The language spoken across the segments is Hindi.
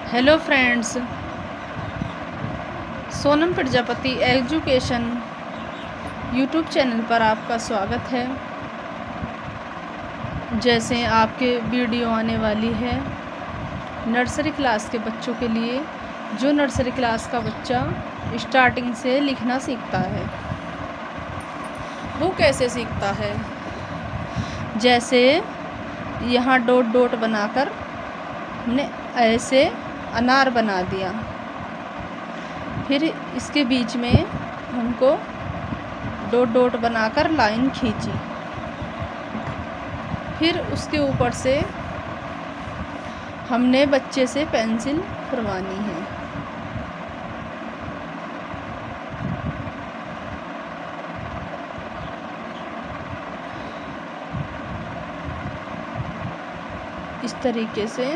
Hello friends, Sonam Prajapati education YouTube channel पर आपका स्वागत है। जैसे आपके वीडियो आने वाली है नर्सरी क्लास के बच्चों के लिए, जो नर्सरी क्लास का बच्चा स्टार्टिंग से लिखना सीखता है। वो कैसे सीखता है? जैसे यहाँ डॉट डॉट बनाकर हमने ऐसे अनार बना दिया, फिर इसके बीच में हमको डॉट डॉट बनाकर लाइन खींची, फिर उसके ऊपर से हमने बच्चे से पेंसिल करवानी है। इस तरीके से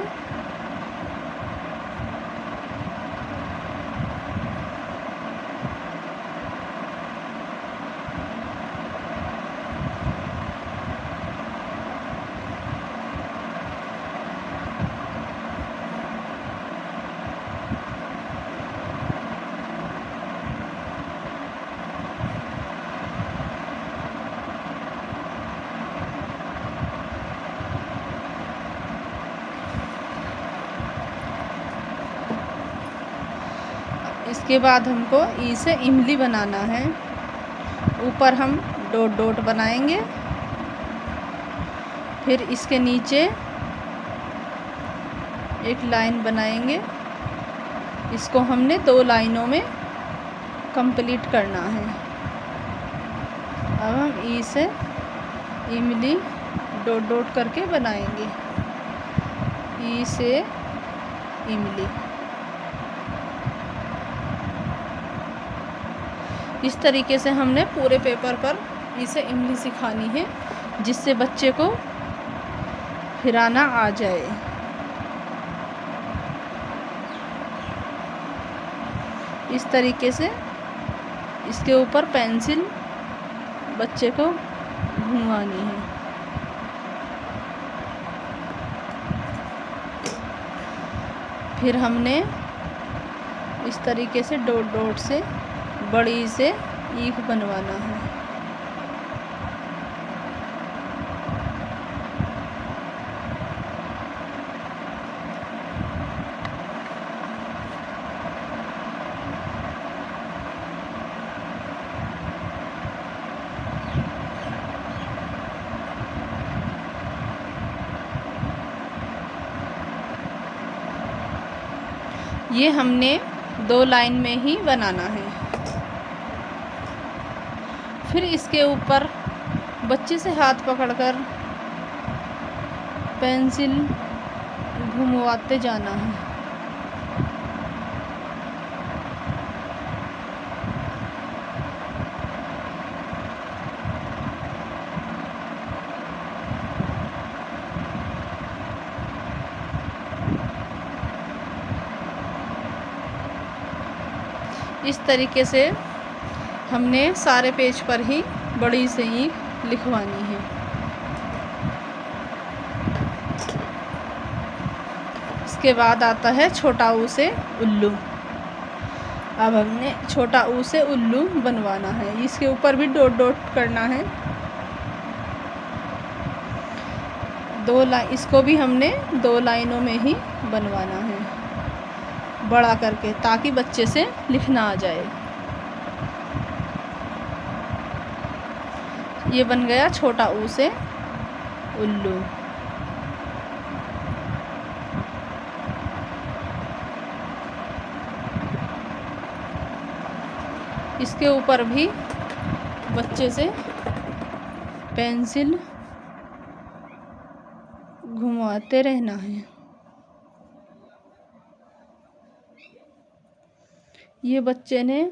इसके बाद हमको ई से इमली बनाना है। ऊपर हम डॉट डॉट बनाएंगे, फिर इसके नीचे एक लाइन बनाएंगे। इसको हमने 2 लाइनों में कंप्लीट करना है। अब हम ई से इमली डॉट डॉट करके बनाएंगे। ई से इमली, इस तरीके से हमने पूरे पेपर पर इसे इमली सिखानी है, जिससे बच्चे को फिराना आ जाए। इस तरीके से इसके ऊपर पेंसिल बच्चे को घुमानी है। फिर हमने इस तरीके से डॉट डॉट से बड़ी से ईख बनवाना है। ये हमने 2 लाइन में ही बनाना है। फिर इसके ऊपर बच्चे से हाथ पकड़कर पेंसिल घुमवाते जाना है। इस तरीके से हमने सारे पेज पर ही बड़ी से ईंट लिखवानी है। इसके बाद आता है छोटा ऊ से उल्लू। अब हमने छोटा ऊ से उल्लू बनवाना है। इसके ऊपर भी डॉट डॉट करना है। 2 लाइन, इसको भी हमने 2 लाइनों में ही बनवाना है, बड़ा करके, ताकि बच्चे से लिखना आ जाए। ये बन गया छोटा ऊ से उल्लू। इसके ऊपर भी बच्चे से पेंसिल घुमाते रहना है। ये बच्चे ने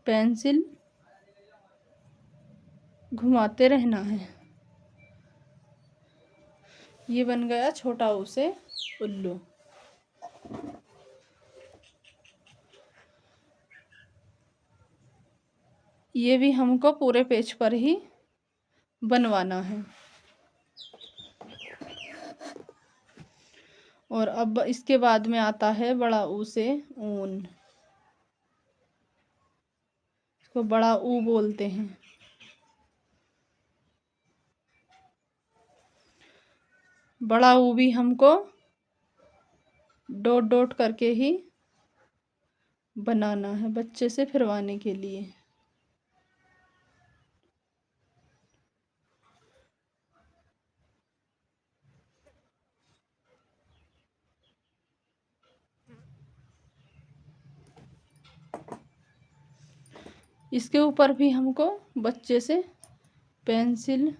पेंसिल घुमाते रहना है। ये बन गया छोटा ऊ से उल्लू। ये भी हमको पूरे पेज पर ही बनवाना है। और अब इसके बाद में आता है बड़ा ऊ से ऊन। इसको बड़ा ऊ बोलते हैं। बड़ा ऊ भी हमको डॉट डॉट करके ही बनाना है बच्चे से फिरवाने के लिए। इसके ऊपर भी हमको बच्चे से पेंसिल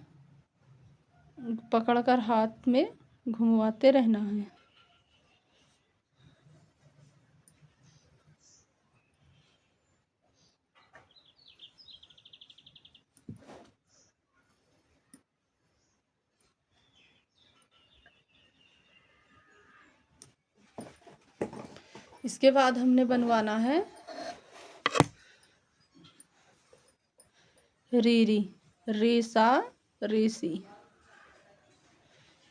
पकड़कर हाथ में घुमवाते रहना है। इसके बाद हमने बनवाना है रीरी, रीसा, रीसी।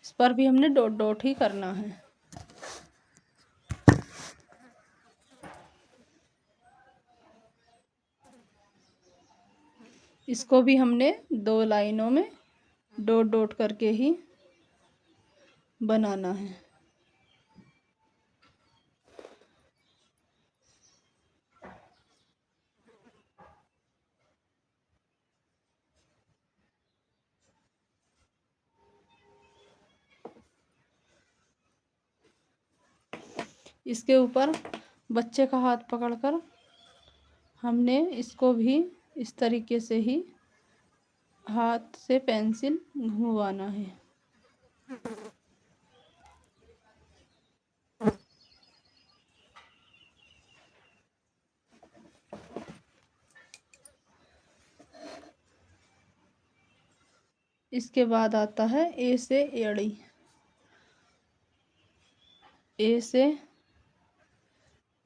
इस पर भी हमने डॉट डॉट ही करना है। इसको भी हमने 2 लाइनों में डॉट डॉट करके ही बनाना है। इसके ऊपर बच्चे का हाथ पकड़कर हमने इसको भी इस तरीके से ही हाथ से पेंसिल घुमाना है। इसके बाद आता है ए से एड़ी। ए से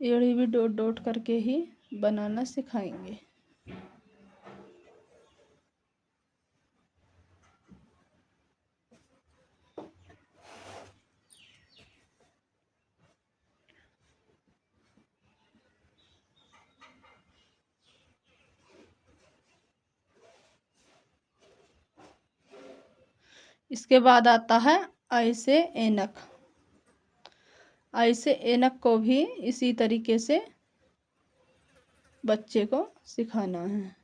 एड़ी भी डॉट डॉट करके ही बनाना सिखाएंगे। इसके बाद आता है आई से ऐनक। आई से ऐनक को भी इसी तरीके से बच्चे को सिखाना है।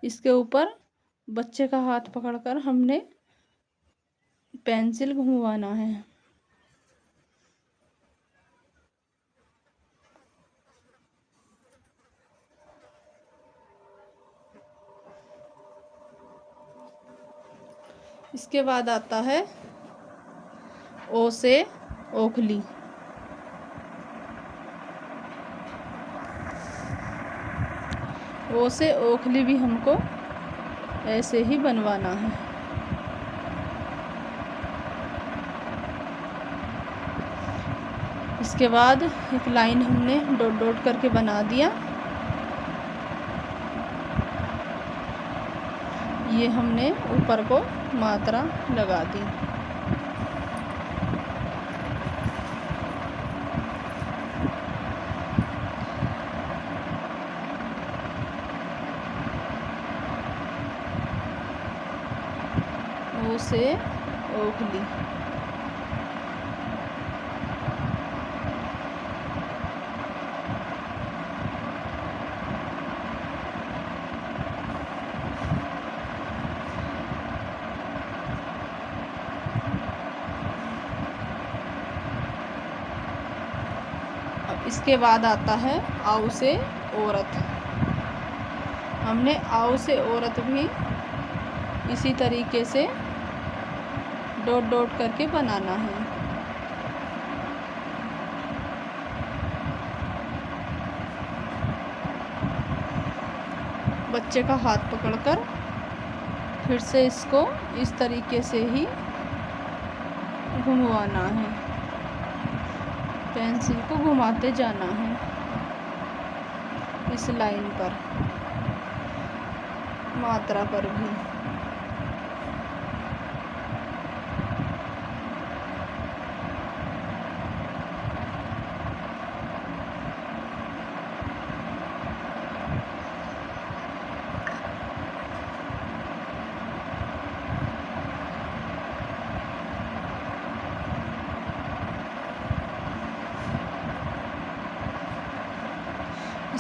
इसके ऊपर बच्चे का हाथ पकड़कर हमने पेंसिल घुमाना है। इसके बाद आता है ओ से ओखली। ओ से ओखली भी हमको ऐसे ही बनवाना है। इसके बाद एक लाइन हमने डॉट डॉट करके बना दिया। ये हमने ऊपर को मात्रा लगा दी। ओ से ओखली। इसके बाद आता है आऊ से औरत। हमने आऊ से औरत भी इसी तरीके से डॉट डॉट करके बनाना है। बच्चे का हाथ पकड़कर फिर से इसको इस तरीके से ही घुमवाना है। पेंसिल को घुमाते जाना है इस लाइन पर, मात्रा पर भी।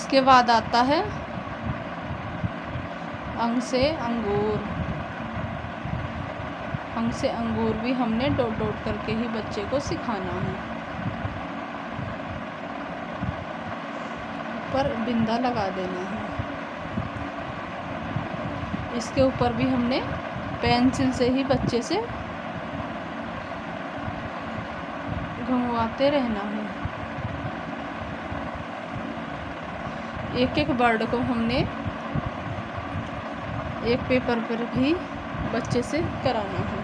इसके बाद आता है अंग से अंगूर। अंग से अंगूर भी हमने डॉट डॉट करके ही बच्चे को सिखाना है। ऊपर बिंदा लगा देना है। इसके ऊपर भी हमने पेंसिल से ही बच्चे से घुमवाते रहना है। एक एक वर्ड को हमने एक पेपर पर भी बच्चे से कराना है।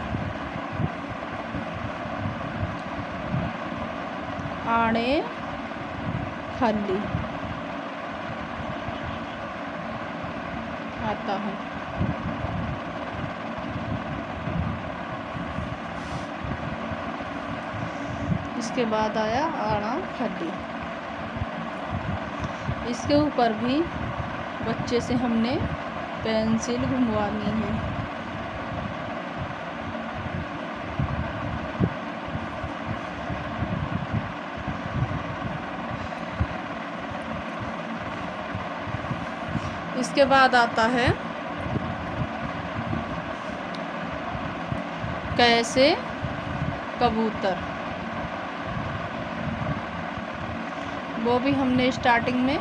आड़े खाली आता है। इसके बाद आया आड़ा खाली। इसके ऊपर भी बच्चे से हमने पेंसिल घुमवानी है। इसके बाद आता है कैसे कबूतर। वो भी हमने स्टार्टिंग में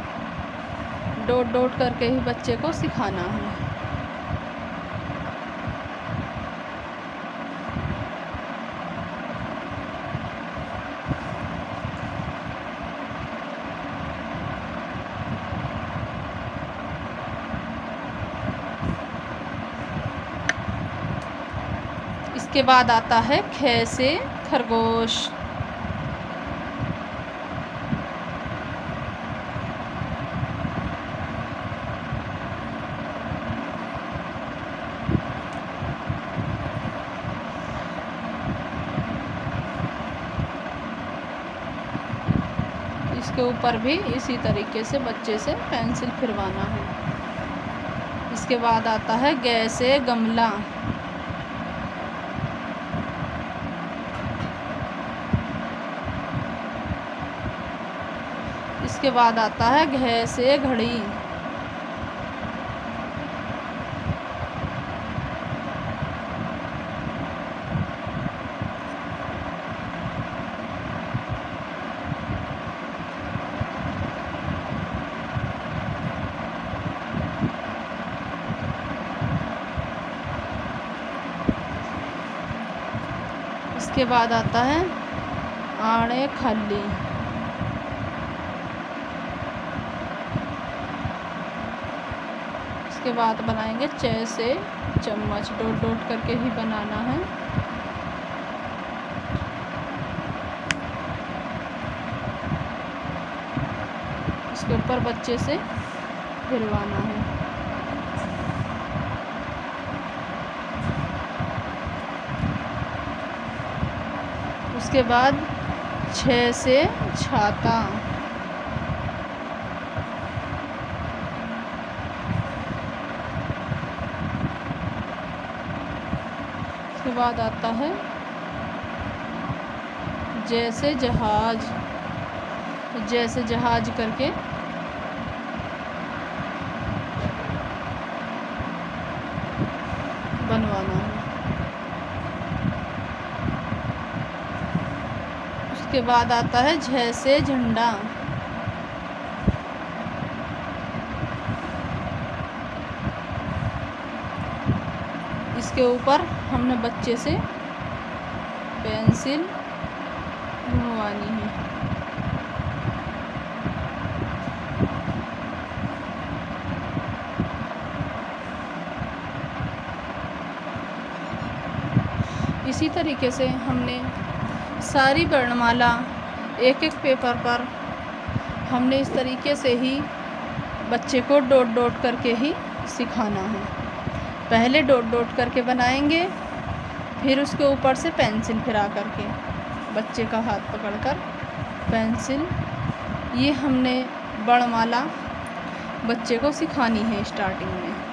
डॉट डॉट करके ही बच्चे को सिखाना है। इसके बाद आता है ख से खरगोश। इसके ऊपर भी इसी तरीके से बच्चे से पेंसिल फिरवाना है। इसके बाद आता है ग से गमला। इसके बाद आता है घ से घड़ी। इसके बाद आता है आड़े खाली। इसके बाद बनाएंगे च से चम्मच। डॉट डॉट करके ही बनाना है। इसके ऊपर बच्चे से फिरवाना है। उसके बाद छ से छाता। उसके बाद आता है जैसे जहाज। जैसे जहाज करके बनवाना है। उसके बाद आता है झ से झंडा। इसके ऊपर हमने बच्चे से पेंसिल घुमवानी है। इसी तरीके से हमने सारी वर्णमाला एक एक पेपर पर हमने इस तरीके से ही बच्चे को डॉट डॉट करके ही सिखाना है। पहले डॉट डॉट करके बनाएंगे, फिर उसके ऊपर से पेंसिल फिरा करके बच्चे का हाथ पकड़कर पेंसिल, ये हमने वर्णमाला बच्चे को सिखानी है स्टार्टिंग में।